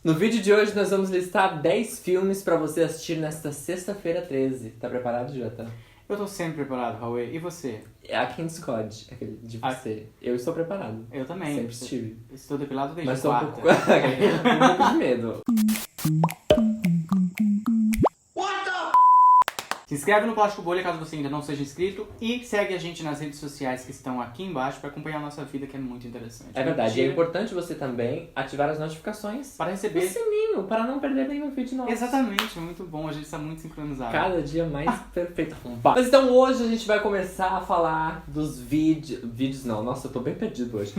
No vídeo de hoje nós vamos listar 10 filmes pra você assistir nesta sexta-feira 13. Tá preparado, Jota? Eu tô sempre preparado, Raul. E você? É a King Scott, aquele de você. Eu estou preparado. Eu também. Sempre estive. Estou depilado desde Mas tô quarta. um pouco de medo. Se inscreve no Plástico Bolha caso você ainda não seja inscrito e segue a gente nas redes sociais que estão aqui embaixo para acompanhar a nossa vida, que é muito interessante. É verdade, é importante você também ativar as notificações para e o receber. sininho, para não perder nenhum vídeo nosso. Exatamente, muito bom, a gente está muito sincronizado. Cada dia mais perfeito. Mas então hoje a gente vai começar a falar dos vídeos não, nossa, eu tô bem perdido hoje.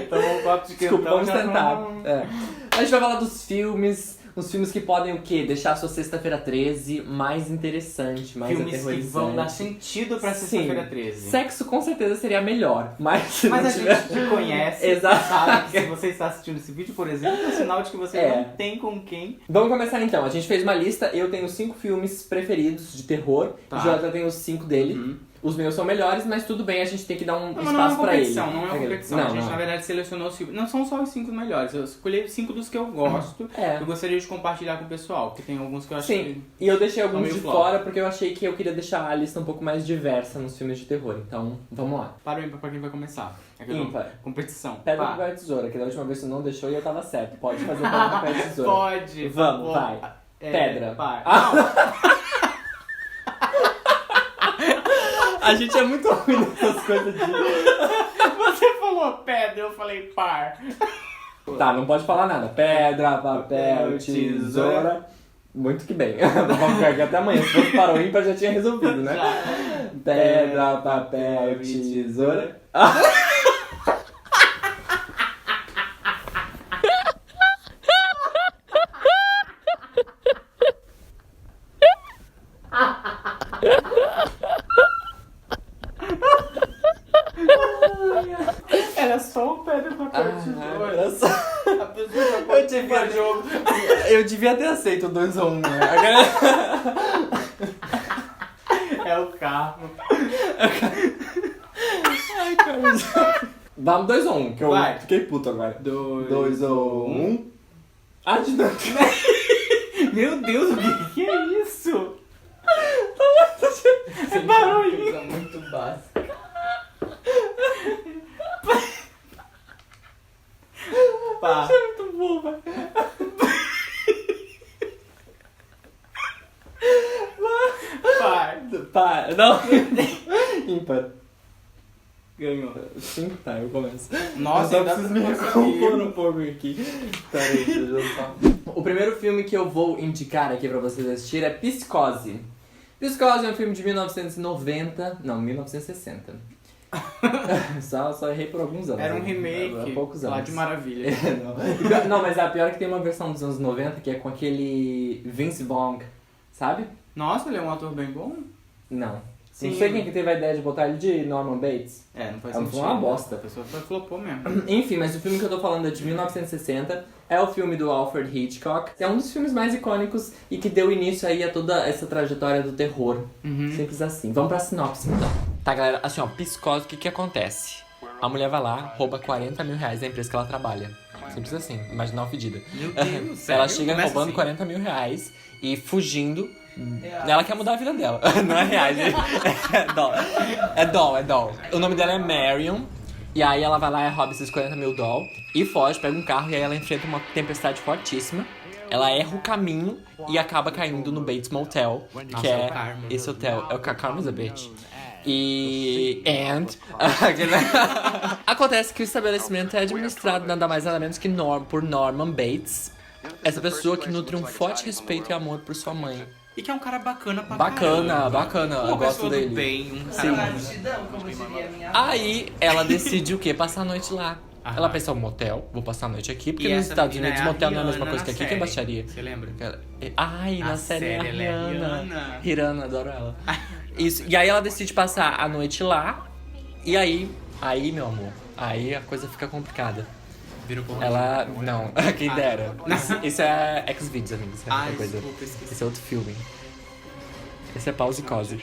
Então, um copo de Desculpa, vamos tentar. Não... É. A gente vai falar dos filmes. Os filmes que podem o quê? Deixar a sua sexta-feira 13 mais interessante, mais filmes aterrorizante. Que vão dar sentido pra sexta-feira 13. Sexo com certeza seria melhor, mas a gente te conhece, Exato. sabe que se você está assistindo esse vídeo, por exemplo, é um sinal de que você não tem com quem. Vamos começar então. A gente fez uma lista, eu tenho 5 filmes preferidos de terror, Tá. o Jota tem os 5 dele. Uhum. Os meus são melhores, mas tudo bem, a gente tem que dar um espaço não é uma pra ele. competição, não é uma competição. Não, a gente, não. na verdade, selecionou os 5. Não são só os 5 melhores. Eu escolhi 5 dos que eu gosto. Eu gostaria de compartilhar com o pessoal, porque tem alguns que eu acho que... Sim, e eu deixei alguns meio de flop. fora porque eu achei que eu queria deixar a lista um pouco mais diversa nos filmes de terror. Então, vamos lá. Para o ímpar, pra quem vai começar. Ímpar. Competição. Pedra, Pá. papel e tesoura, que da última vez tu não deixou e eu tava certo. Pode fazer pedra, papel e tesoura. Pode. Vamos, vai. Pedra. Pá. A gente é muito ruim nessas coisas de... Você falou pedra, eu falei par. Tá, não pode falar nada. Pedra, papel, tesoura. Muito que bem. Vamos ficar aqui até amanhã. Se fosse para o ímpar já tinha resolvido, né? Já. Pedra, papel, tesoura. Era só um pedra, papel, tesoura. Olha só. A pessoa já pode jogar jogo. Eu devia ter aceito o 2 ou 1, né? É o carro. Ai, cara. Vamos 2 ou 1, que eu Vai. fiquei puto agora. 2 ou 1. Ah, de novo. Meu Deus, o que é isso? É barulho. É muito básico. Pá. Isso é muito bom, velho. Par. Pá, não. Ímpar. Ganhou. 5, tá, eu começo. Nossa, eu só ainda preciso me conseguiu. recompor um pouco aqui. Peraí, deixa eu só. O primeiro filme que eu vou indicar aqui pra vocês assistir é Psicose. Psicose é um filme de 1990. Não, 1960. só errei por alguns anos. Era um né? remake Há poucos anos. lá de Maravilha. Não, mas a pior é que tem uma versão dos anos 90 que é com aquele Vince Vaughn, sabe? Nossa, ele é um ator bem bom? Não. Sim. Não sei quem que teve a ideia de botar ele de Norman Bates. É, não faz É sentido. uma bosta. A pessoa flopou mesmo. Enfim, mas o filme que eu tô falando é de 1960. É o filme do Alfred Hitchcock. É um dos filmes mais icônicos e que deu início aí a toda essa trajetória do terror. Simples assim. Vamos pra sinopse, então. Tá, galera, assim, ó, Psicose, o que que acontece? A mulher vai lá, rouba 40 mil reais da empresa que ela trabalha. Simples assim, imaginar uma pedida. Meu Deus, sério? Ela chega Começa roubando assim. 40 mil reais e fugindo. Ela quer mudar a vida dela. Não é reais, é doll. O nome dela é Marion. E aí ela vai lá e rouba esses 40 mil doll e foge, pega um carro e aí ela enfrenta uma tempestade fortíssima. Ela erra o caminho e acaba caindo no Bates Motel, que é é o Karma. esse hotel. É o Karma's a bitch. E... Acontece que o estabelecimento é administrado nada mais nada menos que por Norman Bates. Essa pessoa que nutre um forte respeito e amor por sua mãe. E que é um cara bacana pra Bacana, bacana, eu Uma gosto pessoa dele. do bem, um Sim. cara... Gratidão, como diria a minha Aí ela decide o quê? Passar a noite lá. Aham. Ela pensa, um motel, vou passar a noite aqui, porque E nos essa Estados menina Unidos é a motel não é a mesma Rihanna coisa que na aqui, que é série. baixaria. Você lembra? Ai, na Na série é a série ela é Rihanna. Rihanna. Rihanna, adoro ela. Isso, e aí ela decide passar a noite lá, e aí, meu amor, aí a coisa fica complicada. Vira o porra. Ela, não, quem dera. Isso é Xvideos, amigos, é outra Ai, coisa. desculpa, esqueci. Esse é outro filme. Esse é Pause e Cose.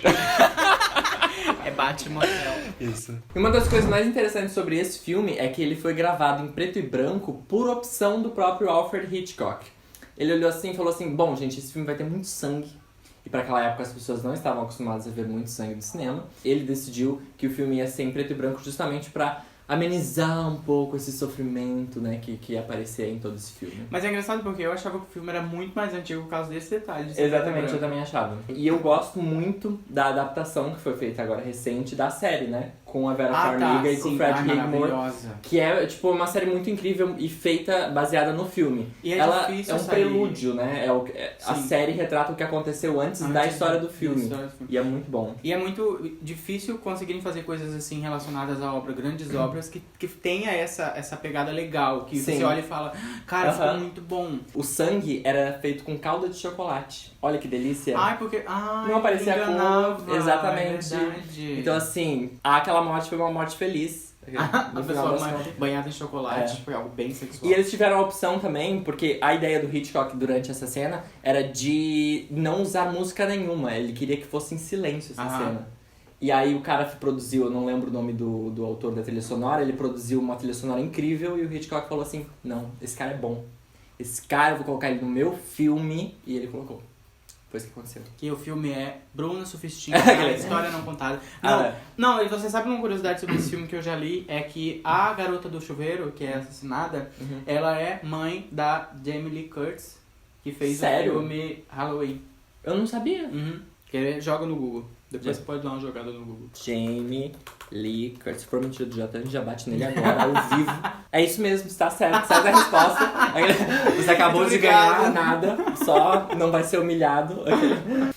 É Batmotel. Isso. E uma das coisas mais interessantes sobre esse filme é que ele foi gravado em preto e branco por opção do próprio Alfred Hitchcock. Ele olhou assim e falou assim, bom, gente, esse filme vai ter muito sangue. E para aquela época as pessoas não estavam acostumadas a ver muito sangue no cinema. Ele decidiu que o filme ia ser em preto e branco justamente para amenizar um pouco esse sofrimento, né, que ia aparecer em todo esse filme. Mas é engraçado porque eu achava que o filme era muito mais antigo por causa desse detalhe. Exatamente, eu também achava. E eu gosto muito da adaptação que foi feita agora recente da série, né? Com a Vera Farmiga e com o Fred Highmore. Que é, tipo, uma série muito incrível e feita baseada no filme. E é ela difícil é um prelúdio, né? A série retrata o que aconteceu antes da história do filme. E é muito bom. E é muito difícil conseguirem fazer coisas assim relacionadas à obra, grandes obras, que tenha essa pegada legal, que você olha e fala, cara, ficou muito bom. O sangue era feito com calda de chocolate. Olha que delícia. Porque não aparecia a cor. Exatamente. É então, assim, aquela morte foi uma morte feliz. A pessoa banhada em chocolate foi algo bem sexual. E eles tiveram a opção também, porque a ideia do Hitchcock durante essa cena era de não usar música nenhuma. Ele queria que fosse em silêncio essa cena. E aí o cara produziu, eu não lembro o nome do autor da trilha sonora, ele produziu uma trilha sonora incrível e o Hitchcock falou assim, não, esse cara é bom. Esse cara, eu vou colocar ele no meu filme. E ele colocou. Foi isso que aconteceu. Que o filme é Bruna Surfistinha, a história não contada. Não, e você sabe uma curiosidade sobre esse filme que eu já li? É que a garota do chuveiro, que é assassinada, ela é mãe da Jamie Lee Curtis, que fez o filme Halloween. Eu não sabia. Joga no Google. Depois você pode dar uma jogada no Google. Jamie Lee Curtis. Se for mentira do Jota, a gente já bate nele agora, ao vivo. É isso mesmo, está certo. Certa a resposta. Você acabou de ganhar nada, só não vai ser humilhado.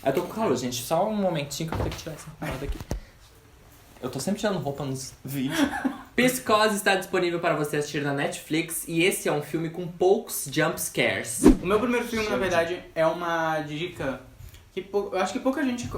Eu tô com calor, gente. Só um momentinho que eu vou ter que tirar essa parada aqui. Eu tô sempre tirando roupa nos vídeos. Psicose está disponível para você assistir na Netflix e esse é um filme com poucos jump scares. O meu primeiro filme, na verdade, é uma dica que eu acho que pouca gente,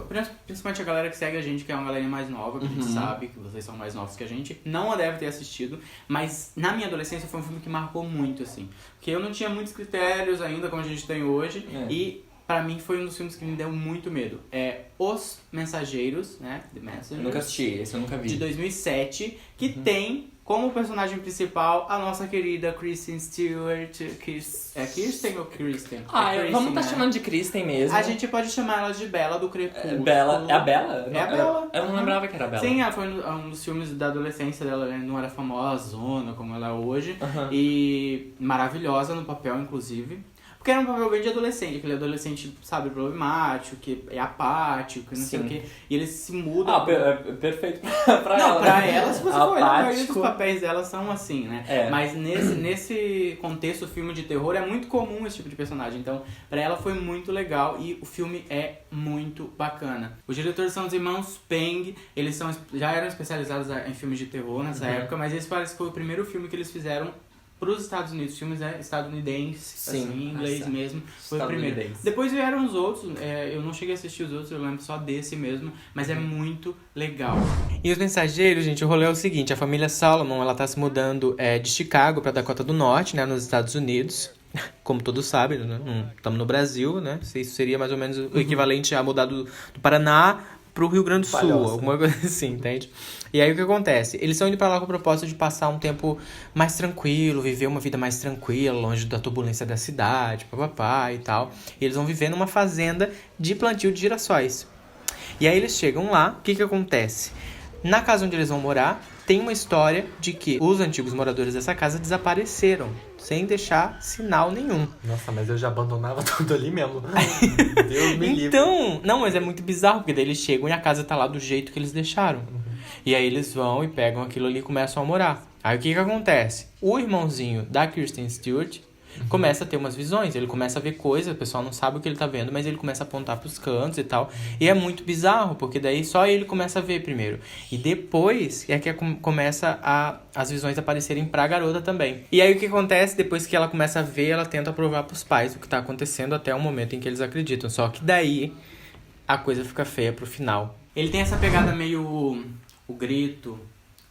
principalmente a galera que segue a gente, que é uma galerinha mais nova, que a gente sabe que vocês são mais novos que a gente, não a deve ter assistido, mas na minha adolescência foi um filme que marcou muito, assim. Porque eu não tinha muitos critérios ainda, como a gente tem hoje, e pra mim foi um dos filmes que me deu muito medo. É Os Mensageiros, né? The Messengers. Eu nunca assisti, esse eu nunca vi. De 2007, que tem como personagem principal a nossa querida Kristen Stewart. É Kirsten ou Kristen? Vamos estar chamando de Kristen mesmo. A gente pode chamar ela de Bella do Crepúsculo. Bella. É a Bella? É a Bella. Eu não lembrava que era a Bella. Sim, ela foi um dos filmes da adolescência dela, ela não era famosona como ela é hoje. E maravilhosa no papel, inclusive. Porque era um papel bem de adolescente, aquele adolescente, sabe, problemático, que é apático, que não sei o quê. E eles se mudam. Perfeito pra ela. Não, pra ela, se você for olhar, a maioria dos papéis dela são assim, né? Mas nesse contexto, filme de terror, é muito comum esse tipo de personagem. Então, pra ela foi muito legal e o filme é muito bacana. Os diretores são os irmãos Peng, eles já eram especializados em filmes de terror nessa época, mas esse parece que foi o primeiro filme que eles fizeram para os Estados Unidos, filmes estadunidenses, assim, em inglês mesmo, foi o primeiro. Depois vieram os outros, eu não cheguei a assistir os outros, eu lembro só desse mesmo, mas é muito legal. E Os Mensageiros, gente, o rolê é o seguinte, a família Solomon, ela tá se mudando de Chicago para Dakota do Norte, né, nos Estados Unidos. Como todos sabem, né? Estamos no Brasil, né? Isso seria mais ou menos o equivalente a mudar do Paraná pro Rio Grande do Sul, alguma coisa assim, entende? E aí o que acontece? Eles estão indo pra lá com o propósito de passar um tempo mais tranquilo, viver uma vida mais tranquila, longe da turbulência da cidade, papapá e tal. E eles vão viver numa fazenda de plantio de girassóis. E aí eles chegam lá, o que acontece? Na casa onde eles vão morar, tem uma história de que os antigos moradores dessa casa desapareceram, sem deixar sinal nenhum. Nossa, mas eu já abandonava tudo ali mesmo. Deus me livre. Então, não, mas é muito bizarro, porque daí eles chegam e a casa tá lá do jeito que eles deixaram. E aí eles vão e pegam aquilo ali e começam a morar. Aí o que acontece? O irmãozinho da Kristen Stewart começa a ter umas visões, ele começa a ver coisas, o pessoal não sabe o que ele tá vendo, mas ele começa a apontar pros cantos e tal. E é muito bizarro, porque daí só ele começa a ver primeiro. E depois é que começa as visões aparecerem pra garota também. E aí o que acontece? Depois que ela começa a ver, ela tenta provar pros pais o que tá acontecendo até o momento em que eles acreditam. Só que daí a coisa fica feia pro final. Ele tem essa pegada meio o grito,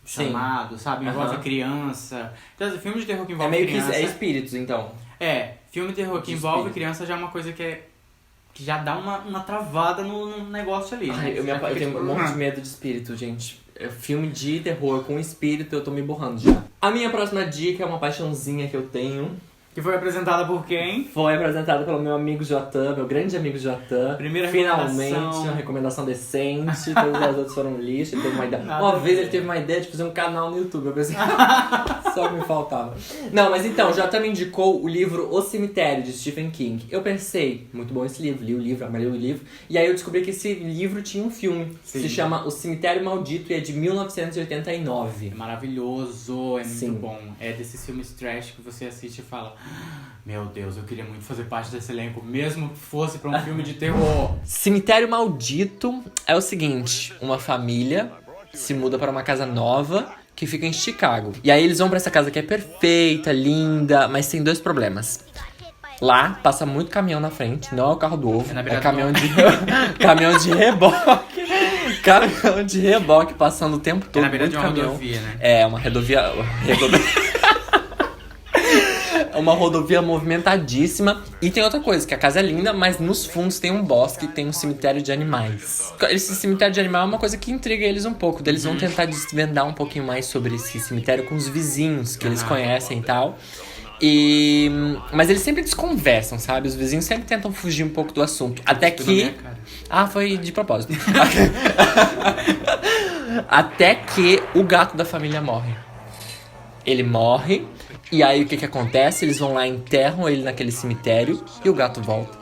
chamado, sabe? Envolve criança. Então, filme de terror que envolve criança... É espíritos, então. Filme de terror que envolve criança já é uma coisa que é que já dá uma travada no negócio ali. Ai, né? eu tenho um monte de medo de espírito, gente. Filme de terror com espírito, eu tô me borrando já. A minha próxima dica é uma paixãozinha que eu tenho. Que foi apresentada por quem? Foi apresentada pelo meu amigo Jotan, meu grande amigo Jotan. Primeira Finalmente, recomendação. uma recomendação decente. Todas as outras foram lixo. Ele teve uma ideia. Uma vez ele teve uma ideia de fazer um canal no YouTube. Eu pensei, só me faltava. Não, mas então, Jotan me indicou o livro O Cemitério, de Stephen King. Eu pensei, muito bom esse livro, li o livro, amarei o livro. E aí eu descobri que esse livro tinha um filme. Sim. Se chama O Cemitério Maldito e é de 1989. É maravilhoso, é Sim. muito bom. É desses filmes trash que você assiste e fala: meu Deus, eu queria muito fazer parte desse elenco, mesmo que fosse pra um filme de terror. Cemitério Maldito é o seguinte, uma família se muda para uma casa nova que fica em Chicago. E aí eles vão pra essa casa que é perfeita, linda, mas tem 2 problemas. Lá passa muito caminhão na frente, não é o carro do ovo, é caminhão de caminhão de reboque. Caminhão de reboque passando o tempo todo. É na beira de uma caminhão. rodovia, né? É, uma rodovia uma rodovia movimentadíssima. E tem outra coisa, que a casa é linda, mas nos fundos tem um bosque, tem um cemitério de animais. Esse cemitério de animal é uma coisa que intriga eles um pouco. Eles vão tentar desvendar um pouquinho mais sobre esse cemitério com os vizinhos que eles conhecem e tal. Mas eles sempre desconversam, sabe? Os vizinhos sempre tentam fugir um pouco do assunto. Até que... Ah, foi de propósito. Até que o gato da família morre. Ele morre... E aí o que acontece? Eles vão lá, enterram ele naquele cemitério e o gato volta.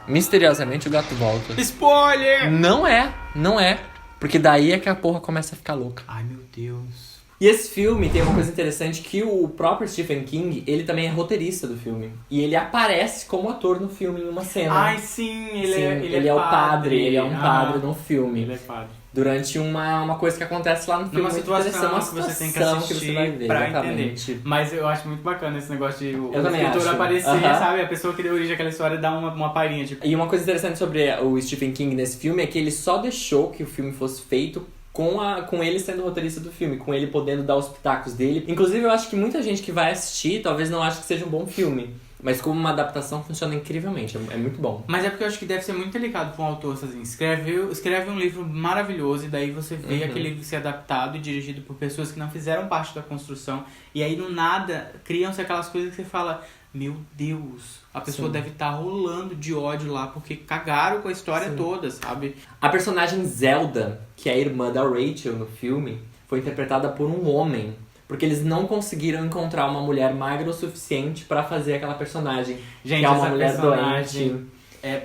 Misteriosamente o gato volta. Spoiler! Não é. Porque daí é que a porra começa a ficar louca. Ai, meu Deus. E esse filme tem uma coisa interessante, que o próprio Stephen King, ele também é roteirista do filme. E ele aparece como ator no filme em uma cena. Ai, sim, ele é o padre. Ele é um padre no filme. Ele é padre. Durante uma coisa que acontece lá no filme. Numa situação uma que você tem que situação assistir que você vai ver, pra exatamente. entender. Mas eu acho muito bacana esse negócio de o também escritor acho. aparecer, sabe? A pessoa que deu origem àquela história dá uma palhinha, tipo... E uma coisa interessante sobre o Stephen King nesse filme é que ele só deixou que o filme fosse feito com ele sendo o roteirista do filme, com ele podendo dar os pitacos dele. Inclusive, eu acho que muita gente que vai assistir talvez não ache que seja um bom filme. Mas como uma adaptação funciona incrivelmente, é muito bom. Mas é porque eu acho que deve ser muito delicado para um autor assim, escreve um livro maravilhoso e daí você vê aquele livro ser adaptado e dirigido por pessoas que não fizeram parte da construção. E aí, do nada, criam-se aquelas coisas que você fala... Meu Deus, a pessoa deve estar rolando de ódio lá, porque cagaram com a história toda, sabe? A personagem Zelda, que é a irmã da Rachel no filme, foi interpretada por um homem. Porque eles não conseguiram encontrar uma mulher magra o suficiente pra fazer aquela personagem. Gente, que é uma essa mulher personagem doente. é...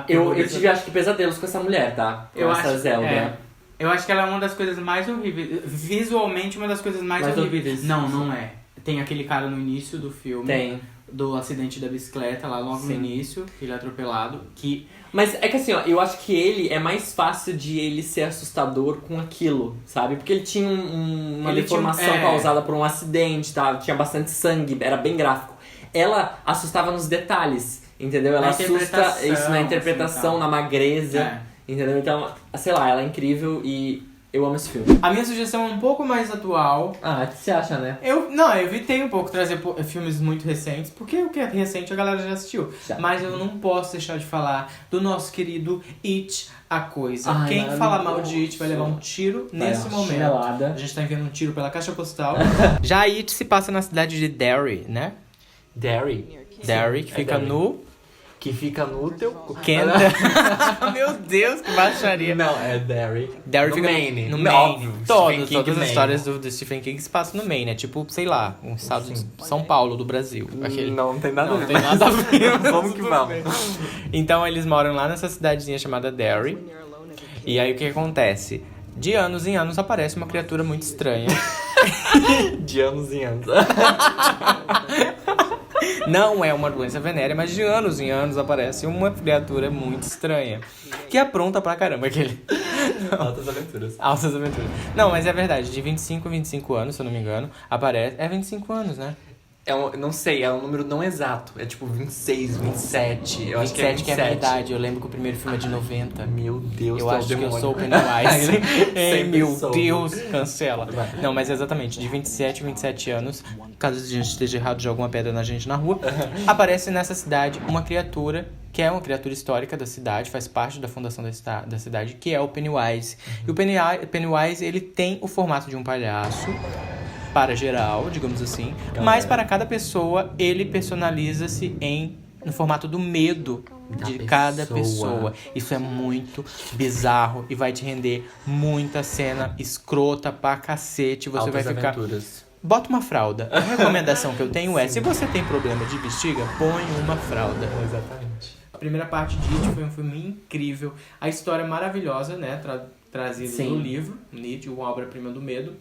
Eu tive, acho que, pesadelos com essa mulher, tá? Com essa Zelda. Eu acho que ela é uma das coisas mais horríveis. Visualmente, uma das coisas mais horríveis. Não é. Tem aquele cara no início do filme. Tem. Do acidente da bicicleta, lá logo no início, que ele é atropelado, que... Mas é que assim, ó, eu acho que ele é mais fácil de ele ser assustador com aquilo, sabe? Porque ele tinha uma deformação causada por um acidente, tá? Tinha bastante sangue, era bem gráfico. Ela assustava nos detalhes, entendeu? Ela assusta isso na interpretação, assim, na magreza, entendeu? Então, sei lá, ela é incrível e... eu amo esse filme. A minha sugestão é um pouco mais atual. Ah, o que você acha, né? Eu evitei um pouco trazer filmes muito recentes, porque o que é recente a galera já assistiu. Mas eu não posso deixar de falar do nosso querido It, a Coisa. Ai, quem fala mal de It vai levar um tiro nesse momento. Chinelada. A gente tá enviando um tiro pela caixa postal. Já It se passa na cidade de Derry, né? Derry, que fica no... que fica no teu cu. Meu Deus, que baixaria. Não, é Derry. Derry no fica Maine. no Maine. Óbvio, Todas as Maine. histórias do Stephen King se passam no Maine. É tipo, sei lá, um estado de São Paulo do Brasil. Aquele... Não tem nada a ver. Não tem nada a ver. Vamos que vamos. Então eles moram lá nessa cidadezinha chamada Derry. E aí o que acontece? De anos em anos aparece uma criatura muito estranha. De anos em anos. Não é uma doença venérea, mas de anos em anos aparece uma criatura muito estranha. Que apronta pra caramba aquele. Altas aventuras. Altas aventuras. Não, mas é verdade, de 25 a 25 anos, se eu não me engano, aparece... É 25 anos, né? não sei, é um número não exato. É tipo 26, 27. Eu acho que é 27. Que é a minha idade. Eu lembro que o primeiro filme é de 90. Meu Deus, eu acho que eu sou o Pennywise. Meu sou. Deus, cancela. Não, mas exatamente, de 27 a 27 anos, caso a gente esteja errado de alguma pedra na gente na rua, aparece nessa cidade uma criatura que é uma criatura histórica da cidade, faz parte da fundação da cidade, que é o Pennywise. E o Pennywise, ele tem o formato de um palhaço, para geral, digamos assim, mas para cada pessoa, ele personaliza-se no formato do medo de cada pessoa. Isso é muito bizarro e vai te render muita cena escrota pra cacete. Você Altas vai ficar... aventuras. Bota uma fralda. A recomendação que eu tenho é, se você tem problema de bexiga, põe uma fralda. Exatamente. A primeira parte de It foi um filme incrível. A história é maravilhosa, né? Trazida no livro, It, uma obra-prima do medo.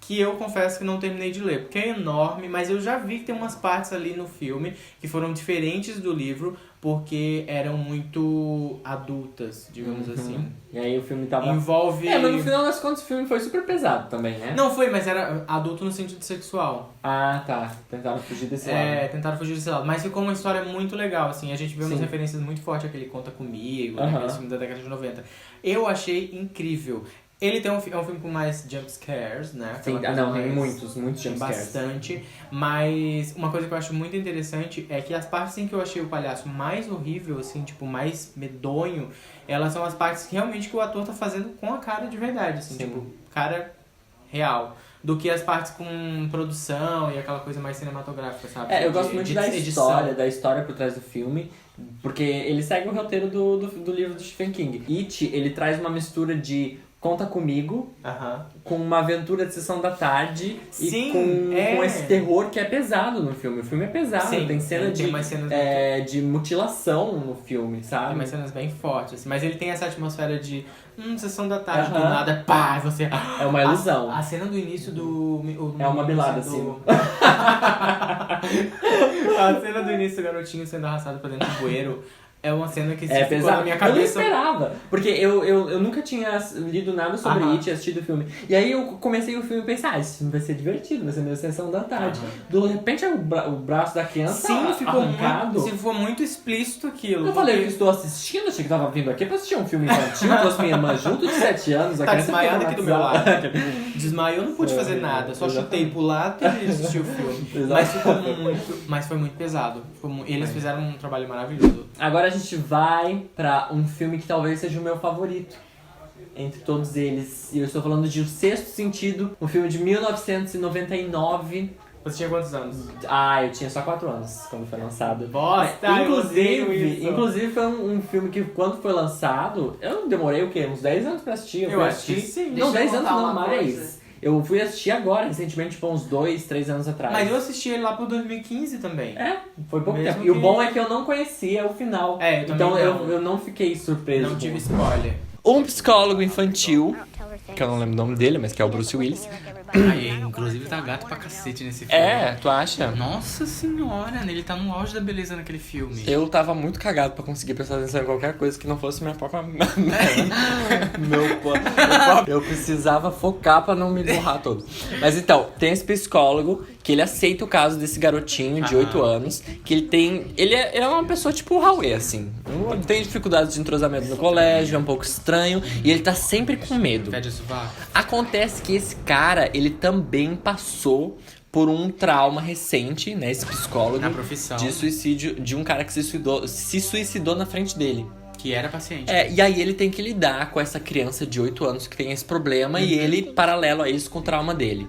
Que eu confesso que não terminei de ler, porque é enorme, mas eu já vi que tem umas partes ali no filme que foram diferentes do livro, porque eram muito adultas, digamos assim. E aí o filme tava... Envolve... mas no final das contas o filme foi super pesado também, né? Não foi, mas era adulto no sentido sexual. Ah, tá. Tentaram fugir desse lado. Tentaram fugir desse lado. Mas ficou uma história muito legal, assim. A gente vê umas referências muito fortes àquele Conta Comigo, aquele filme da década de 90. Eu achei incrível. Ele é um filme com mais jump scares, né? Sim, tem muitos jump scares. Bastante. Mas uma coisa que eu acho muito interessante é que as partes em que eu achei o palhaço mais horrível, assim, tipo, mais medonho, elas são as partes que realmente que o ator tá fazendo com a cara de verdade, assim, tipo, cara real. Do que as partes com produção e aquela coisa mais cinematográfica, sabe? Eu gosto muito da história por trás do filme, porque ele segue o roteiro do livro do Stephen King. It, ele traz uma mistura de Conta Comigo, com uma aventura de sessão da tarde e com esse terror que é pesado no filme. O filme é pesado, tem cena de mutilação no filme, sabe? Tem umas cenas bem fortes, assim, mas ele tem essa atmosfera de sessão da tarde, do nada, pá, você... É uma ilusão. A cena do início é uma bilada, assim. A cena do início do garotinho sendo arrastado pra dentro do bueiro... É uma cena que ficou pesado. Na minha cabeça. Eu não esperava, porque eu nunca tinha lido nada sobre It, assistido o filme. E aí eu comecei o filme e pensei, esse filme vai ser divertido, vai ser meio sessão da tarde. De repente o braço da criança ficou muito explícito aquilo. Eu falei que estou assistindo, achei que tava vindo aqui pra assistir um filme infantil, trouxe minha irmã junto de 7 anos. Tá desmaiada aqui do meu lado. Desmaiou, não pude fazer nada, só chutei pro lado e assisti o filme. Mas foi muito pesado. Eles fizeram um trabalho maravilhoso. Agora a gente vai pra um filme que talvez seja o meu favorito entre todos eles. E eu estou falando de O Sexto Sentido, um filme de 1999. Você tinha quantos anos? Eu tinha só 4 anos quando foi lançado. Bosta, inclusive foi um filme que quando foi lançado, eu demorei uns 10 anos pra assistir. Eu assisti sim. Não, 10 anos não, mais. Eu fui assistir agora, recentemente, tipo, uns 2, 3 anos atrás. Mas eu assisti ele lá pro 2015 também. Foi pouco tempo. E o bom é que eu não conhecia o final. Então eu não fiquei surpreso. Não tive spoiler. Um psicólogo infantil, que eu não lembro o nome dele, mas que é o Bruce Willis. Inclusive tá gato pra cacete nesse filme. Tu acha? Nossa senhora, ele tá no auge da beleza naquele filme. Eu tava muito cagado pra conseguir prestar atenção em qualquer coisa que não fosse minha própria... Eu precisava focar pra não me borrar todo. Mas então, tem esse psicólogo que ele aceita o caso desse garotinho de 8 anos, que ele é uma pessoa tipo o Huawei, assim. Ele tem dificuldades de entrosamento no colégio, é um pouco estranho, e ele tá sempre com medo. Acontece que esse cara, ele também passou por um trauma recente, né, esse psicólogo, na profissão, de suicídio, de um cara que se suicidou na frente dele. Que era paciente. E aí ele tem que lidar com essa criança de 8 anos que tem esse problema, e ele, paralelo a isso, com o trauma dele.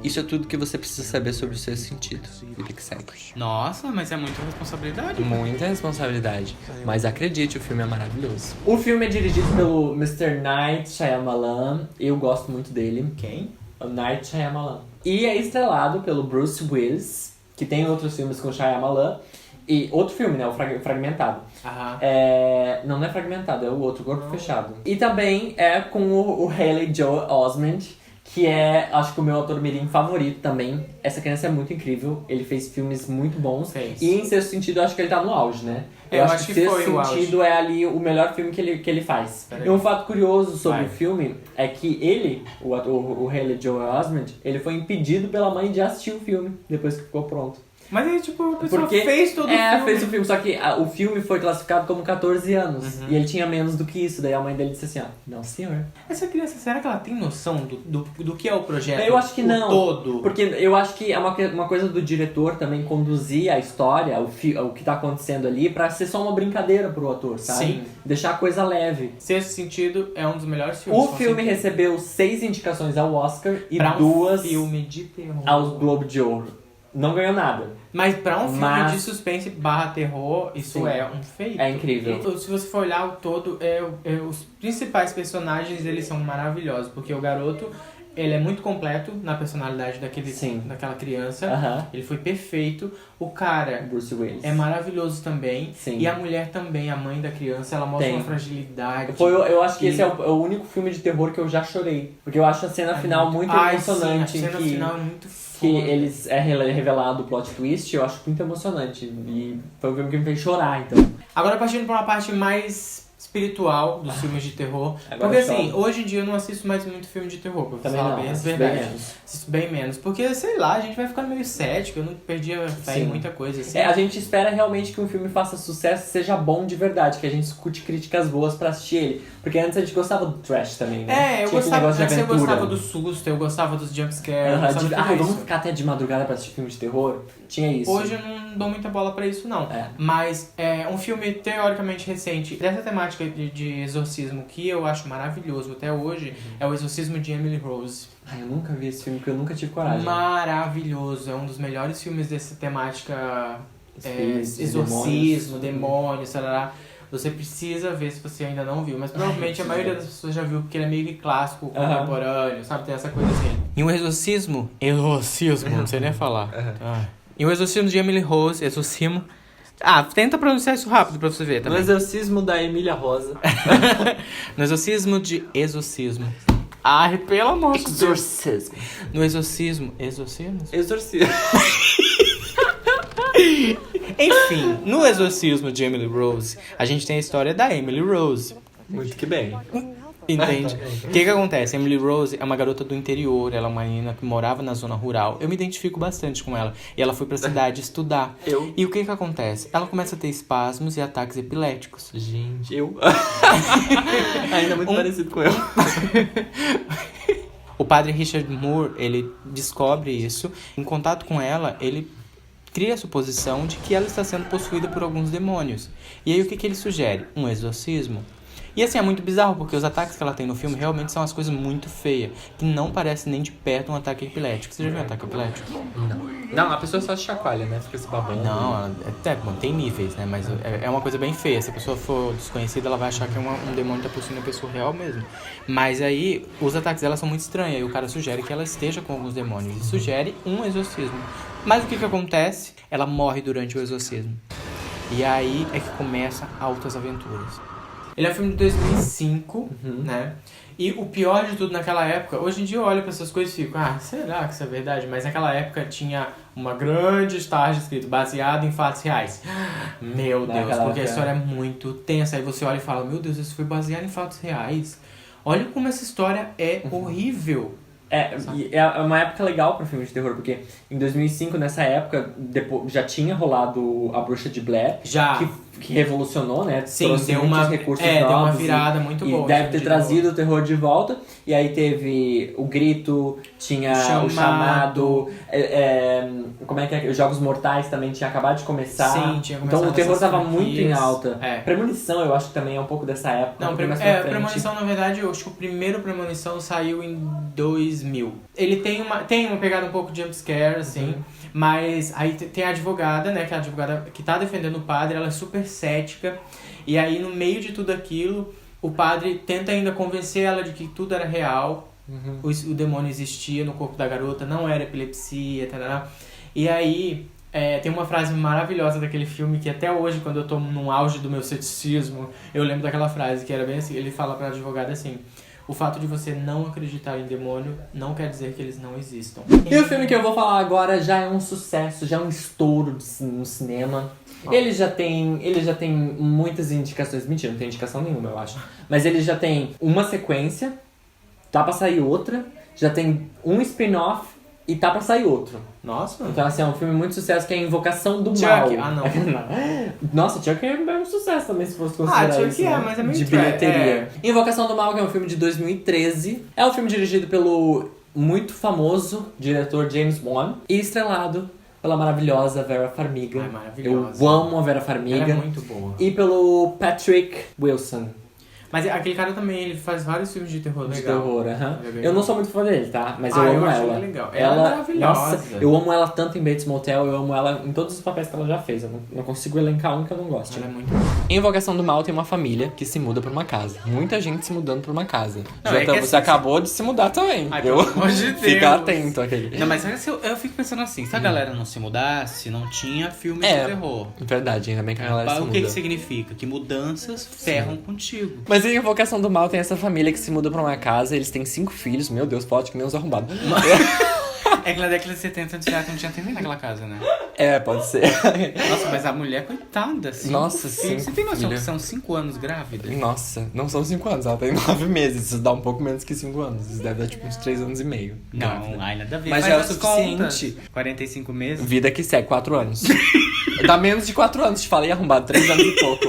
Isso é tudo que você precisa saber sobre o seu sentido. Vida que segue. Nossa, mas é muita responsabilidade. Muita responsabilidade. Mas acredite, o filme é maravilhoso. O filme é dirigido pelo Mr. Night Shyamalan. Eu gosto muito dele. Quem? O Night Shyamalan. E é estrelado pelo Bruce Willis, que tem outros filmes com Shyamalan. E outro filme, né? O Fragmentado. Não é Fragmentado, é o outro, Corpo Fechado. E também é com o Haley Joel Osment, que é, acho que o meu ator mirim favorito também. Essa criança é muito incrível. Ele fez filmes muito bons. E em Sexto Sentido, eu acho que ele tá no auge, né? Eu acho que Sexto Sentido é ali o melhor filme que ele faz. E um fato curioso sobre o filme é que ele, o Haley Joel Osment, ele foi impedido pela mãe de assistir o filme depois que ficou pronto. Mas aí, tipo, a pessoa fez todo o filme. Fez o filme, só que o filme foi classificado como 14 anos. E ele tinha menos do que isso. Daí a mãe dele disse assim, não senhor. Essa criança, será que ela tem noção do que é o projeto? Eu acho que não. Todo? Porque eu acho que é uma coisa do diretor também conduzir a história, o que tá acontecendo ali, pra ser só uma brincadeira pro ator, sabe? Sim. Deixar a coisa leve. Sexto Sentido é um dos melhores filmes. O filme recebeu 6 indicações ao Oscar e pra 2 filme de terror. aos Globo de Ouro. Não ganhou nada. Mas pra um filme de suspense / terror, isso Sim. é um feito. É incrível. E, se você for olhar o todo, os principais personagens, eles são maravilhosos. Porque o garoto, ele é muito completo na personalidade daquela criança. Ele foi perfeito. O cara Bruce Willis é maravilhoso também. Sim. E a mulher também, a mãe da criança, ela mostra uma fragilidade. Eu acho que esse é o único filme de terror que eu já chorei. Porque eu acho a cena final muito emocionante. Sim, a cena final é muito foda. Que eles é revelado o plot twist, eu acho muito emocionante. E foi um filme que me fez chorar, então. Agora partindo pra uma parte mais espiritual dos filmes de terror. Agora porque assim, hoje em dia eu não assisto mais muito filme de terror, pra também falar não, bem a verdade. Assisto bem menos. Porque, sei lá, a gente vai ficando meio cético, eu não perdi a fé em muita coisa. Assim. A gente espera realmente que um filme faça sucesso e seja bom de verdade, que a gente escute críticas boas pra assistir ele. Porque antes a gente gostava do trash também, né? Eu gostava do susto, eu gostava dos jumpscares. Vamos ficar até de madrugada pra assistir filme de terror? Tinha isso. Hoje eu não dou muita bola pra isso, não. Mas um filme teoricamente recente dessa temática de exorcismo que eu acho maravilhoso até hoje é O Exorcismo de Emily Rose. Eu nunca vi esse filme porque eu nunca tive coragem. Maravilhoso. É um dos melhores filmes dessa temática exorcismo, demônios, sei lá. Você precisa ver se você ainda não viu. Mas provavelmente a maioria das pessoas já viu, porque ele é meio que clássico, contemporâneo, sabe? Tem essa coisa assim. Em Um Exorcismo, não sei nem falar. Em O Exorcismo de Emily Rose, tenta pronunciar isso rápido pra você ver também. No Exorcismo da Emília Rosa. No Exorcismo de Exorcismo. Ai, pelo amor de Deus. Exorcismo. No Exorcismo. Exorcismo? Enfim, no Exorcismo de Emily Rose, a gente tem a história da Emily Rose. Muito que bem. Entende? O que acontece? Emily Rose é uma garota do interior, ela é uma menina que morava na zona rural. Eu me identifico bastante com ela. E ela foi pra cidade estudar. E o que acontece? Ela começa a ter espasmos e ataques epiléticos. Gente, ainda muito parecido com eu. O padre Richard Moore, ele descobre isso. Em contato com ela, ele cria a suposição de que ela está sendo possuída por alguns demônios. E aí o que ele sugere? Um exorcismo. E assim, é muito bizarro, porque os ataques que ela tem no filme realmente são umas coisas muito feias, que não parece nem de perto um ataque epilético. Você já viu um ataque epilético? Não, a pessoa só chacoalha, né? Fica se babando. Não, tem níveis, né? Mas é uma coisa bem feia. Se a pessoa for desconhecida, ela vai achar que um demônio tá possuindo a pessoa real mesmo. Mas aí, os ataques dela são muito estranhos. Aí o cara sugere que ela esteja com alguns demônios. E sugere um exorcismo. Mas o que acontece? Ela morre durante o exorcismo. E aí é que começa altas aventuras. Ele é um filme de 2005, né? E o pior de tudo naquela época, hoje em dia eu olho pra essas coisas e fico, será que isso é verdade? Mas naquela época tinha uma grande estágio escrito, baseado em fatos reais. Meu Deus, porque a história é muito tensa. Aí você olha e fala, meu Deus, isso foi baseado em fatos reais. Olha como essa história é horrível. É uma época legal pra filme de terror, porque em 2005, nessa época, já tinha rolado A Bruxa de Blair. Que revolucionou, né? Sim, trouxe muitos recursos novos. Deu uma virada muito boa. E deve ter trazido o terror de volta. E aí teve O Grito, tinha O Chamado. Como é que é? Os Jogos Mortais também tinha acabado de começar. Sim, tinha começado. Então o terror tava muito em alta. Premonição, eu acho que também é um pouco dessa época. Não, Premonição, na verdade, eu acho que o primeiro Premonição saiu em 2000. Ele tem uma pegada um pouco de jumpscare, assim. Mas aí tem a advogada, né? Que é a advogada que tá defendendo o padre, ela é super cética. E aí, no meio de tudo aquilo, o padre tenta ainda convencer ela de que tudo era real. O demônio existia no corpo da garota, não era epilepsia, tarará. E aí, tem uma frase maravilhosa daquele filme que até hoje, quando eu tô num auge do meu ceticismo, eu lembro daquela frase que era bem assim, ele fala pra advogada assim: o fato de você não acreditar em demônio não quer dizer que eles não existam. E o filme que eu vou falar agora já é um sucesso, já é um estouro no cinema. Ele já tem muitas indicações. Mentira, não tem indicação nenhuma, eu acho. Mas ele já tem uma sequência, tá pra sair outra, já tem um spin-off E tá pra sair outro. Nossa. Então, assim, é um filme muito sucesso que é Invocação do Chuck. Mal. Ah, não. Nossa, Chuck é um sucesso também, se fosse considerar Chuck isso, né? mas é meio de bilheteria. Invocação do Mal, que é um filme de 2013. É um filme dirigido pelo muito famoso diretor James Wan e estrelado pela maravilhosa Vera Farmiga. Maravilhosa. Eu amo a Vera Farmiga. Ela é muito boa. E pelo Patrick Wilson. Mas aquele cara também, ele faz vários filmes de terror legal. De terror, Eu não sou muito fã dele, tá? Mas eu amo acho ela. Legal. Ela é maravilhosa. Nossa, eu amo ela tanto em Bates Motel, eu amo ela em todos os papéis que ela já fez. Eu não consigo elencar um que eu não gosto. Ela é muito boa. Em Invocação do Mal tem uma família que se muda pra uma casa. Muita gente se mudando pra uma casa. Não, Jota, você acabou de se mudar também. Pelo amor de Deus. Fica atento àquele. Não, mas eu fico pensando assim, se a galera não se mudasse, não tinha filme de terror. Verdade, ainda bem que a galera se muda. O que significa? Que mudanças ferram contigo. Mas em Invocação do Mal tem essa família que se muda pra uma casa, eles têm 5 filhos, meu Deus, pode que nem os arrombados. É que na década de 70 não tinha TV naquela casa, né? Pode ser. Nossa, mas a mulher, coitada, 5 Nossa, filhos. 5 Você tem noção filhos. que são 5 anos grávida? Nossa, não são 5 anos, ela tem 9 meses. Isso dá um pouco menos que 5 anos. Isso deve dar tipo uns 3 anos e meio. Não, nada a ver. Mas Faz já é o as suficiente. contas. 45 meses? Vida que segue, 4 anos. Dá menos de 4 anos, te falei arrombado, 3 anos e pouco.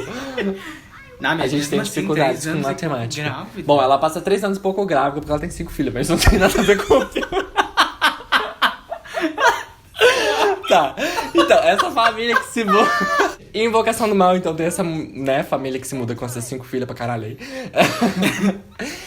Não, A gente tem dificuldades com matemática. Bom, ela passa 3 anos e pouco grávida porque ela tem 5 filhos, mas não tem nada a ver com o filme. Tá, então, essa família que se muda... Em Invocação do Mal, então, tem essa, né, família que se muda com essas 5 filhas pra caralho aí.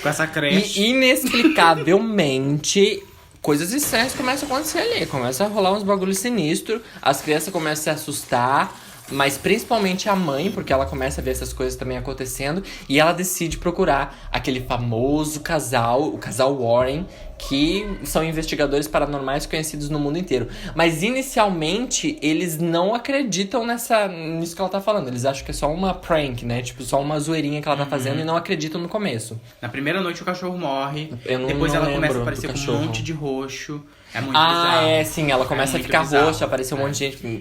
Com essa creche. E inexplicavelmente... Coisas estranhas começam a acontecer ali. Começa a rolar uns bagulhos sinistros. As crianças começam a se assustar. Mas principalmente a mãe, porque ela começa a ver essas coisas também acontecendo. E ela decide procurar aquele famoso casal, o casal Warren, que são investigadores paranormais conhecidos no mundo inteiro. Mas inicialmente, eles não acreditam nisso que ela tá falando. Eles acham que é só uma prank, né? Tipo, só uma zoeirinha que ela tá fazendo e não acreditam no começo. Na primeira noite o cachorro morre. Depois ela começa a aparecer com um monte de roxo. É muito bizarro. Sim, ela começa a ficar roxa, aparecer um monte de gente.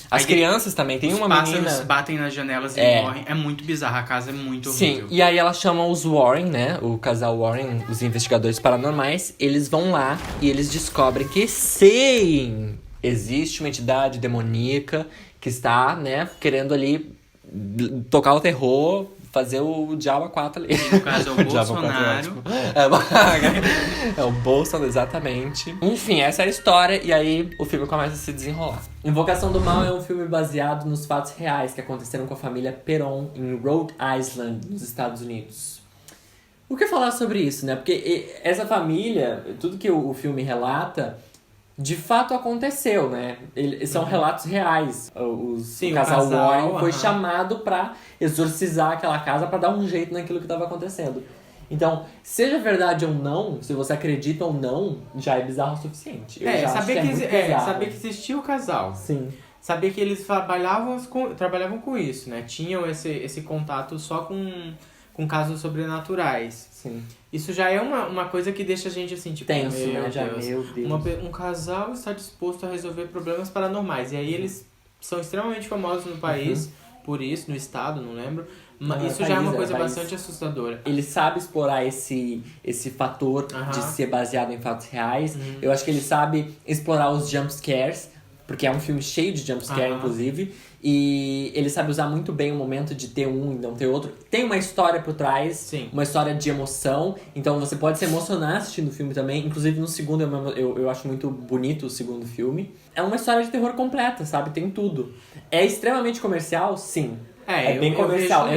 As crianças também, tem uma menina... Os pássaros batem nas janelas e morrem. É muito bizarro, a casa é muito horrível. Sim, e aí ela chama os Warren, né? O casal Warren, os investigadores paranormais. Eles vão lá e eles descobrem que sim, existe uma entidade demoníaca que está, né, querendo ali tocar o terror, fazer o Diabo 4 ali. No caso é o Bolsonaro. É o Bolsonaro, exatamente. Enfim, essa é a história e aí o filme começa a se desenrolar. Invocação do Mal é um filme baseado nos fatos reais que aconteceram com a família Perron em Rhode Island, nos Estados Unidos. O que falar sobre isso, né? Porque essa família, tudo que o filme relata, de fato aconteceu, né? São relatos reais. O casal Warren foi chamado pra exorcizar aquela casa pra dar um jeito naquilo que estava acontecendo. Então, seja verdade ou não, se você acredita ou não, já é bizarro o suficiente. Saber que existia o casal. Sim. Saber que eles trabalhavam com isso, né? Tinham esse contato só com casos sobrenaturais. Sim. Isso já é uma coisa que deixa a gente assim, tipo... Tenso, né? Meu Deus. Um casal está disposto a resolver problemas paranormais. E aí eles são extremamente famosos no país, por isso, no estado, não lembro. Isso já é uma coisa bastante assustadora. Ele sabe explorar esse fator de ser baseado em fatos reais. Eu acho que ele sabe explorar os jump scares, porque é um filme cheio de jump scare, inclusive. E ele sabe usar muito bem o momento de ter um e não ter outro. Tem uma história por trás, uma história de emoção. Então você pode se emocionar assistindo o filme também. Inclusive no segundo, eu acho muito bonito o segundo filme. É uma história de terror completa, sabe? Tem tudo. É extremamente comercial? Sim. É bem comercial.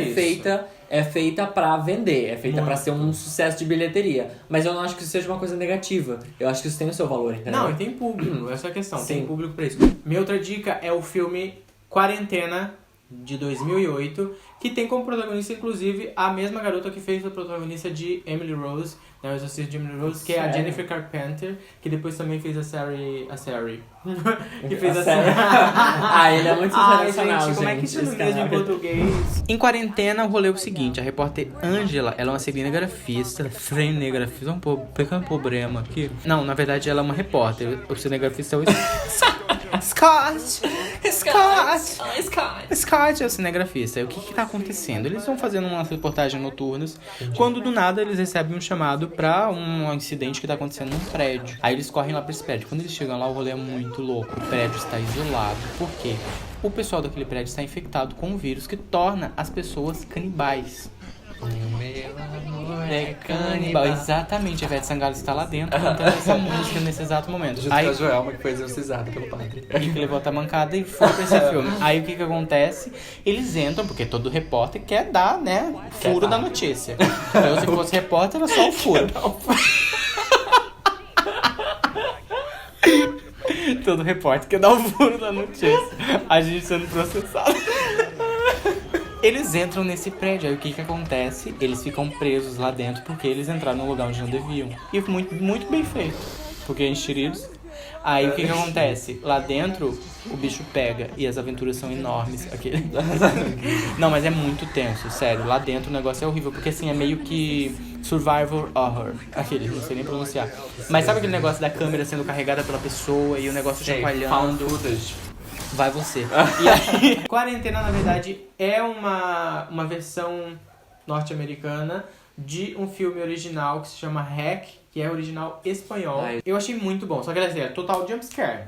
É feita pra vender. É feita pra ser um sucesso de bilheteria. Mas eu não acho que isso seja uma coisa negativa. Eu acho que isso tem o seu valor, entendeu? Não, e tem público. Essa é a questão. Tem público pra isso. Minha outra dica é o filme Quarentena, de 2008, que tem como protagonista, inclusive, a mesma garota que fez a protagonista de Emily Rose, né, o exorcismo de Emily Rose, que é a Jennifer Carpenter, que depois também fez a Sari. Que fez a Sari. Ele é muito sensacional, gente. Como é que chama mesmo em português? Em Quarentena, o rolê é o seguinte, a repórter Angela, ela é uma cinegrafista, um pequeno problema aqui. Não, na verdade ela é uma repórter, o cinegrafista é o... Scott! Scott é o cinegrafista. E o que tá acontecendo? Eles estão fazendo umas reportagens noturnas, quando do nada eles recebem um chamado pra um incidente que tá acontecendo num prédio. Aí eles correm lá pra esse prédio. Quando eles chegam lá, o rolê é muito louco. O prédio está isolado. Por quê? O pessoal daquele prédio está infectado com um vírus que torna as pessoas canibais. Meu amor é canibal. Exatamente, a Ivete Sangalo está lá dentro cantando essa música nesse exato momento. Junto com a Joelma, que foi exorcizada pelo padre. E que levou a tamancada e foi pra esse filme. Aí o que acontece? Eles entram, porque todo repórter quer dar, né, furo da notícia. Eu, se fosse repórter, era só o furo. Todo repórter quer dar o furo da notícia. A gente sendo processado. Eles entram nesse prédio, aí o que acontece? Eles ficam presos lá dentro porque eles entraram num lugar onde não deviam. E muito, muito bem feito, porque enxeridos. Aí o que acontece? Lá dentro, o bicho pega e as aventuras são enormes. Não, mas é muito tenso, sério. Lá dentro o negócio é horrível, porque assim, é meio que survival horror. Não sei nem pronunciar. Mas sabe aquele negócio da câmera sendo carregada pela pessoa e o negócio chacoalhando? Vai você. E aí, Quarentena, na verdade, é uma versão norte-americana de um filme original que se chama Hack, que é original espanhol. Eu achei muito bom, só que assim, é total jumpscare.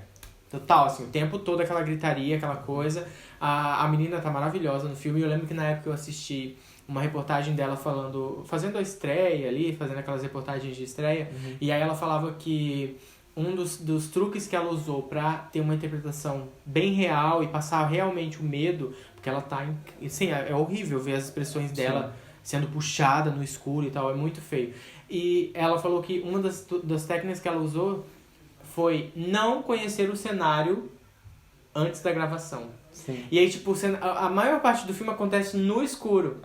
Total, assim, o tempo todo aquela gritaria, aquela coisa. A menina tá maravilhosa no filme. Eu lembro que na época eu assisti uma reportagem dela fazendo a estreia ali, fazendo aquelas reportagens de estreia. E aí ela falava que um dos truques que ela usou pra ter uma interpretação bem real e passar realmente o medo, porque ela tá... Assim, é horrível ver as expressões dela sendo puxada no escuro e tal, é muito feio. E ela falou que uma das técnicas que ela usou foi não conhecer o cenário antes da gravação. Sim. E aí, tipo, a maior parte do filme acontece no escuro.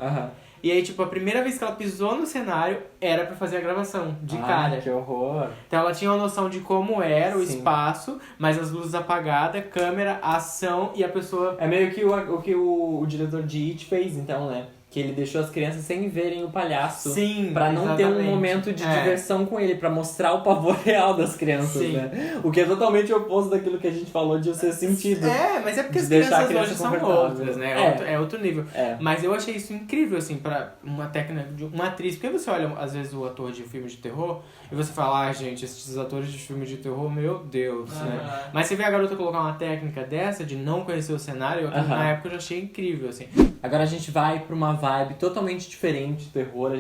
E aí, tipo, a primeira vez que ela pisou no cenário era pra fazer a gravação, de cara. Que horror. Então ela tinha uma noção de como era o espaço, mas as luzes apagadas, câmera, ação e a pessoa... É meio que o que o diretor de It fez, então, né? Que ele deixou as crianças sem verem o palhaço. Sim, pra não exatamente. ter um momento de diversão com ele, pra mostrar o pavor real das crianças, né? O que é totalmente o oposto daquilo que a gente falou de ser sentido. Mas é porque as crianças hoje são outras, né? É outro nível. Mas eu achei isso incrível, assim, pra uma técnica de uma atriz. Porque você olha, às vezes, o ator de filme de terror e você fala, gente, esses atores de filme de terror, meu Deus, né? Mas você vê a garota colocar uma técnica dessa, de não conhecer o cenário, na época eu já achei incrível, assim. Agora a gente vai pra uma vibe totalmente diferente de terror. A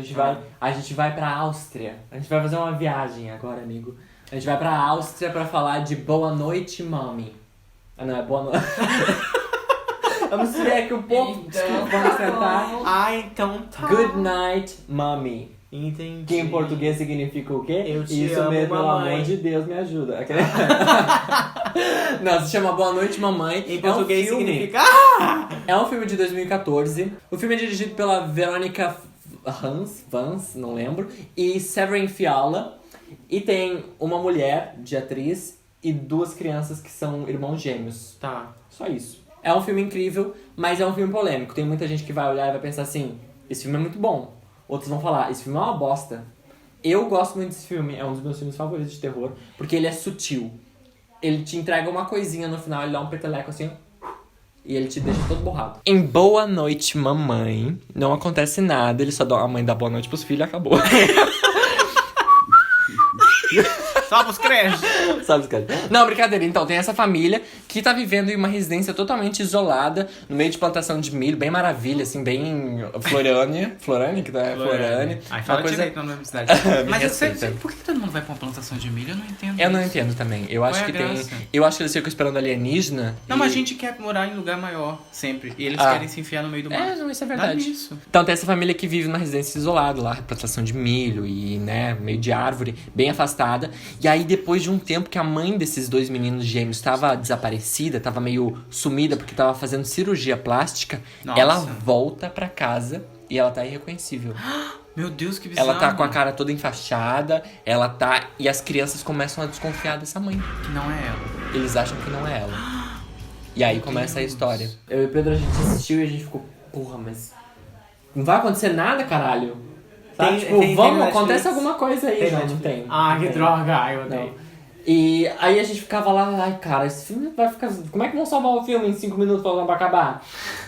gente vai pra Áustria. A gente vai fazer uma viagem agora, amigo. A gente vai pra Áustria pra falar de Boa Noite, Mami. Não, é Boa Noite. Vamos ver aqui um pouco. Então, vamos tentar. Então tá. Good Night, Mommy. Entendi. Que em português significa o quê? Eu te Isso amo, mesmo, pelo mamãe. amor de Deus, me ajuda. Não, se chama Boa Noite, Mamãe. Em português significa... É um filme de 2014. O filme é dirigido pela Veronica Vance, não lembro, e Severin Fiala. E tem uma mulher de atriz e 2 crianças que são irmãos gêmeos. Tá. Só isso. É um filme incrível, mas é um filme polêmico. Tem muita gente que vai olhar e vai pensar assim, esse filme é muito bom. Outros vão falar, esse filme é uma bosta. Eu gosto muito desse filme, é um dos meus filmes favoritos de terror, porque ele é sutil. Ele te entrega uma coisinha no final, ele dá um peteleco assim, e ele te deixa todo borrado. Em Boa Noite, Mamãe, não acontece nada, ele só dá a mãe dá boa noite pros filhos e acabou. Salve os créditos. Não, brincadeira. Então, tem essa família que tá vivendo em uma residência totalmente isolada, no meio de plantação de milho, bem maravilha, assim, bem Florânia, que tá Florânia. Ai, fala direito na universidade. Mas por que todo mundo vai pra uma plantação de milho? Eu não entendo. Eu não entendo também. Eu acho que tem... Eu acho que eles ficam esperando alienígena. Não, mas a gente quer morar em lugar maior, sempre. E eles querem se enfiar no meio do mar. Não, isso é verdade. Então, tem essa família que vive numa residência isolada lá, plantação de milho e, né, meio de árvore, bem afastada. E aí, depois de um tempo que a mãe desses 2 meninos gêmeos estava desaparecida, estava meio sumida porque estava fazendo cirurgia plástica, ela volta pra casa e ela tá irreconhecível. Meu Deus, que bizarro. Ela tá com a cara toda enfaixada, ela tá... E as crianças começam a desconfiar dessa mãe. Que não é ela. Eles acham que não é ela. E aí começa a história. Eu e o Pedro, a gente assistiu e a gente ficou... Porra, mas... Não vai acontecer nada, caralho. Sabe? Acontece alguma coisa aí. Não tem. Que droga, eu odeio. E aí a gente ficava lá, ai cara, esse filme vai ficar... Como é que vão salvar o filme em 5 minutos falando pra acabar?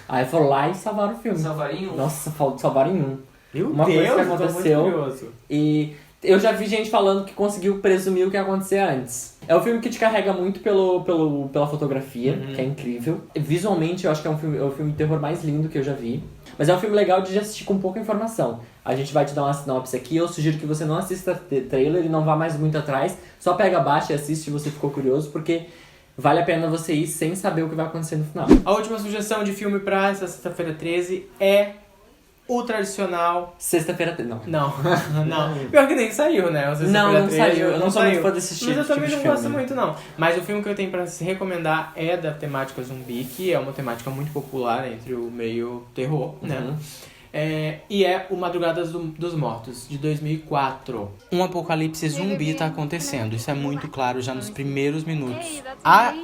Aí foram lá e salvaram o filme. Salvaram em um? Nossa, salvaram em um. Meu Uma Deus, coisa que aconteceu. E eu já vi gente falando que conseguiu presumir o que ia acontecer antes. É um filme que te carrega muito pela fotografia, que é incrível. Visualmente, eu acho que é o filme de terror mais lindo que eu já vi. Mas é um filme legal de assistir com pouca informação. A gente vai te dar uma sinopse aqui. Eu sugiro que você não assista trailer e não vá mais muito atrás. Só pega, baixa e assiste se você ficou curioso, porque vale a pena você ir sem saber o que vai acontecer no final. A última sugestão de filme pra essa sexta-feira 13 é o tradicional... Sexta-feira... Não. Pior que nem saiu, né? Não saiu. Eu não sou muito fã desse tipo. Mas eu também tipo não gosto muito, não. Mas o filme que eu tenho pra se recomendar é da temática zumbi, que é uma temática muito popular entre o meio terror, né? E é o Madrugadas dos Mortos, de 2004. Um apocalipse zumbi tá acontecendo. Isso é muito claro já nos primeiros minutos. A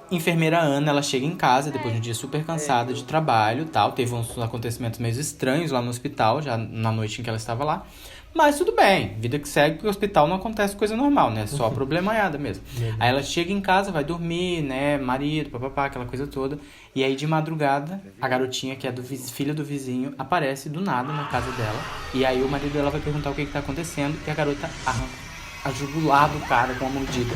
enfermeira Ana, ela chega em casa depois de um dia super cansada de trabalho, tal. Teve uns acontecimentos meio estranhos lá no hospital, já na noite em que ela estava lá. Mas tudo bem, vida que segue, porque no hospital não acontece coisa normal, né? Só problemaiada mesmo. Aí ela chega em casa, vai dormir, né? Marido, papapá, aquela coisa toda. E aí de madrugada, a garotinha, que é filha do vizinho, aparece do nada na casa dela. E aí o marido dela vai perguntar o que tá acontecendo. E a garota arranca a jugular do cara com uma mordida.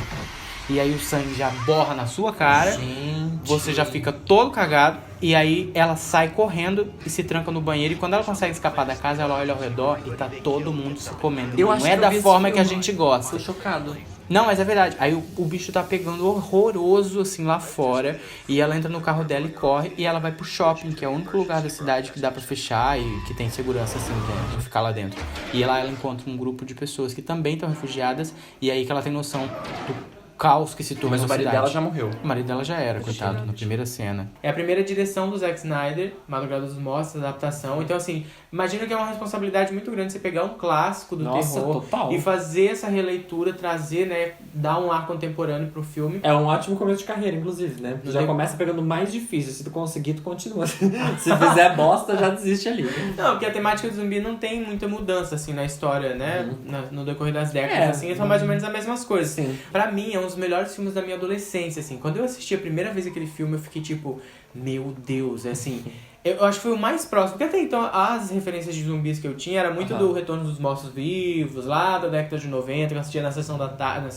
E aí o sangue já borra na sua cara. Gente. Você já fica todo cagado. E aí ela sai correndo e se tranca no banheiro. E quando ela consegue escapar da casa, ela olha ao redor e tá todo mundo se comendo. Não é da forma que a gente gosta. Tô chocado. Não, mas é verdade. Aí o bicho tá pegando horroroso, assim, lá fora. E ela entra no carro dela e corre. E ela vai pro shopping, que é o único lugar da cidade que dá pra fechar e que tem segurança, assim, de ficar lá dentro. E lá ela encontra um grupo de pessoas que também estão refugiadas. E aí que ela tem noção do caos que se torna. Mas o marido dela já morreu. O marido dela já era, coitado, na primeira cena. É a primeira direção do Zack Snyder, Madrugada dos Mortos, adaptação. Então, assim, imagina que é uma responsabilidade muito grande você pegar um clássico do terror total. E fazer essa releitura, trazer, né, dar um ar contemporâneo pro filme. É um ótimo começo de carreira, inclusive, né? Tu já começa pegando o mais difícil. Se tu conseguir, tu continua. Se fizer bosta, já desiste ali. Não, porque a temática do zumbi não tem muita mudança, assim, na história, né? No decorrer das décadas, assim, são mais ou menos as mesmas coisas. Sim. Pra mim, é um dos melhores filmes da minha adolescência, assim. Quando eu assisti a primeira vez aquele filme, eu fiquei tipo, meu Deus, assim... Eu acho que foi o mais próximo, porque até então as referências de zumbis que eu tinha era muito do Retorno dos Mortos-Vivos, lá da década de 90, que eu assistia na sessão da tarde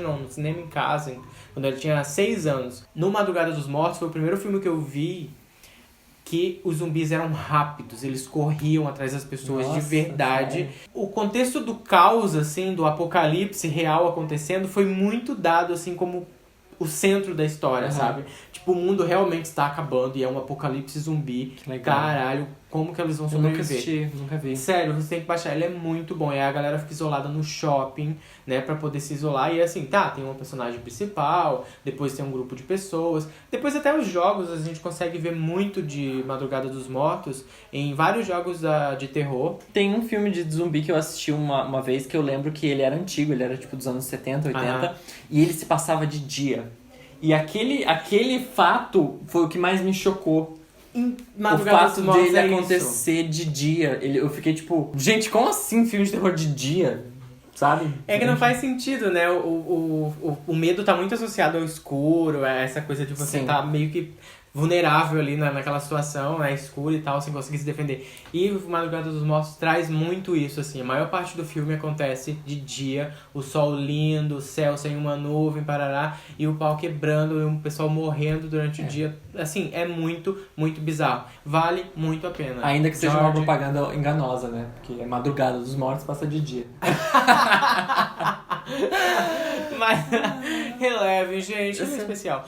não, no cinema em casa, quando eu tinha 6 anos. No Madrugada dos Mortos foi o primeiro filme que eu vi que os zumbis eram rápidos, eles corriam atrás das pessoas de verdade. Cara. O contexto do caos, assim, do apocalipse real acontecendo foi muito dado, assim, como o centro da história, sabe? Tipo, o mundo realmente está acabando e é um apocalipse zumbi. Que legal. Caralho, como que eles vão sobreviver? Nunca vi. Sério, você tem que baixar, ele é muito bom. E aí a galera fica isolada no shopping, né, pra poder se isolar. E assim, tem uma personagem principal, depois tem um grupo de pessoas. Depois até os jogos, a gente consegue ver muito de Madrugada dos Mortos em vários jogos de terror. Tem um filme de zumbi que eu assisti uma vez que eu lembro que ele era antigo, ele era tipo dos anos 70, 80, e ele se passava de dia. E aquele fato foi o que mais me chocou. O fato dele acontecer de dia. Eu fiquei tipo, gente, como assim filme de terror de dia? Sabe? É que não faz sentido, né? O medo tá muito associado ao escuro, a essa coisa de você tá meio que vulnerável ali naquela situação, né, escura e tal, sem conseguir se defender. E o Madrugada dos Mortos traz muito isso, assim. A maior parte do filme acontece de dia, o sol lindo, o céu sem uma nuvem, parará, e o pau quebrando, e o pessoal morrendo durante o dia. Assim, é muito, muito bizarro. Vale muito a pena. Ainda que seja uma propaganda enganosa, né? Porque é Madrugada dos Mortos, passa de dia. Mas releve, gente, é muito especial.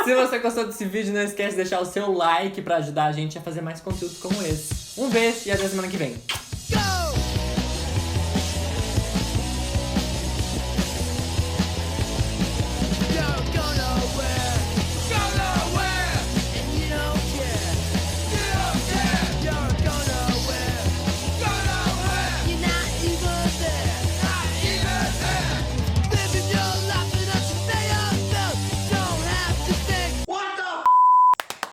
Se você gostou desse vídeo, não esquece de deixar o seu like pra ajudar a gente a fazer mais conteúdos como esse. Um beijo e até semana que vem.